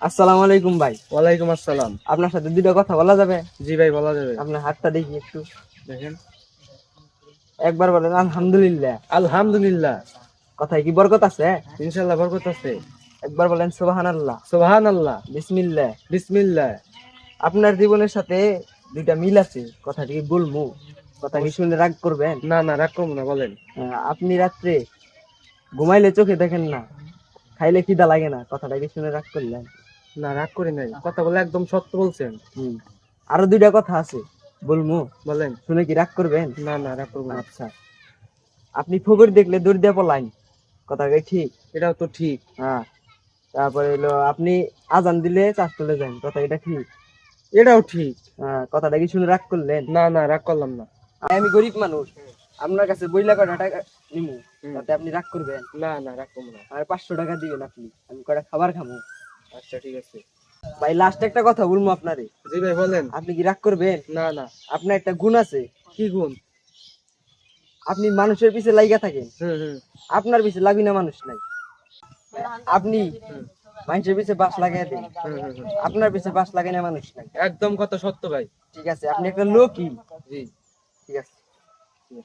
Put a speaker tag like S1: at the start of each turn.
S1: আসসালামু আলাইকুম ভাই।
S2: ওয়ালাইকুম আসসালাম।
S1: আপনার সাথে দুটো কথা বলা যাবে?
S2: জি ভাই, বলা যাবে।
S1: আপনার হাতটা দেখি একটু।
S2: দেখেন।
S1: একবার বলেন আলহামদুলিল্লাহ।
S2: আলহামদুলিল্লাহ।
S1: কথায় কি বরকত আছে?
S2: ইনশাআল্লাহ বরকত আছে।
S1: একবার বলেন সুবহানাল্লাহ।
S2: সুবহানাল্লাহ।
S1: বিসমিল্লাহ।
S2: বিসমিল্লাহ।
S1: আপনার জীবনের সাথে দুইটা মিল আছে, কথাটি কি বলবো? কথা কি শুনে রাগ করবেন?
S2: না না, রাগ করবো না, বলেন।
S1: আপনি রাত্রে ঘুমাইলে চোখে দেখেন না, খাইলে খিদা লাগে না, কথাটা কি শুনে রাগ করলেন?
S2: না, রাগ করি নাই, কথা বলে একদম সত্য বলছেন।
S1: হুম। আরো দুইটা কথা আছে, বলবো?
S2: বলেন।
S1: শুনে কি রাগ করবেন?
S2: না না, রাগ করবো না।
S1: আচ্ছা। আপনি ফকির দেখলে দৌড় দিয়ে পলাইন, কথাটা কি ঠিক?
S2: এটাও তো ঠিক।
S1: হ্যাঁ। তারপরে হলো আপনি আজান দিলে চাষ চলে যান, কথা এটা ঠিক?
S2: এটাও ঠিক।
S1: হ্যাঁ, কথাটা কি শুনে রাগ করলেন?
S2: না না, রাগ করলাম না।
S1: আমি গরিব মানুষ, আপনার কাছে বইলা কয়টা টাকা নিমু,
S2: হুম।
S1: তাতে আপনি রাগ করবেন?
S2: না না, রাগ করবো না।
S1: আর 500 টাকা দিবেন, আপনি আমি কয়টা খাবার খাবো।
S2: আচ্ছা, ঠিক আছে।
S1: ভাই লাস্ট একটা কথা বলবো আপনারে,
S2: জি ভাই, বলেন।
S1: আপনি কি রাগ করবেন?
S2: না না।
S1: আপনার একটা গুণ আছে।
S2: কি গুণ?
S1: আপনি মানুষের পিছে লাইগা থাকেন,
S2: হুম।
S1: আপনার পিছে লাগি না মানুষ নাই। আপনি
S2: হুম।
S1: মানুষের পিছে বাস লাগাই দেন,
S2: হুম।
S1: আপনার পিছে বাস লাগাই না মানুষ নাই।
S2: একদম কথা সত্য ভাই।
S1: ঠিক আছে, আপনি একটা লোকই।
S2: জি।
S1: ঠিক আছে।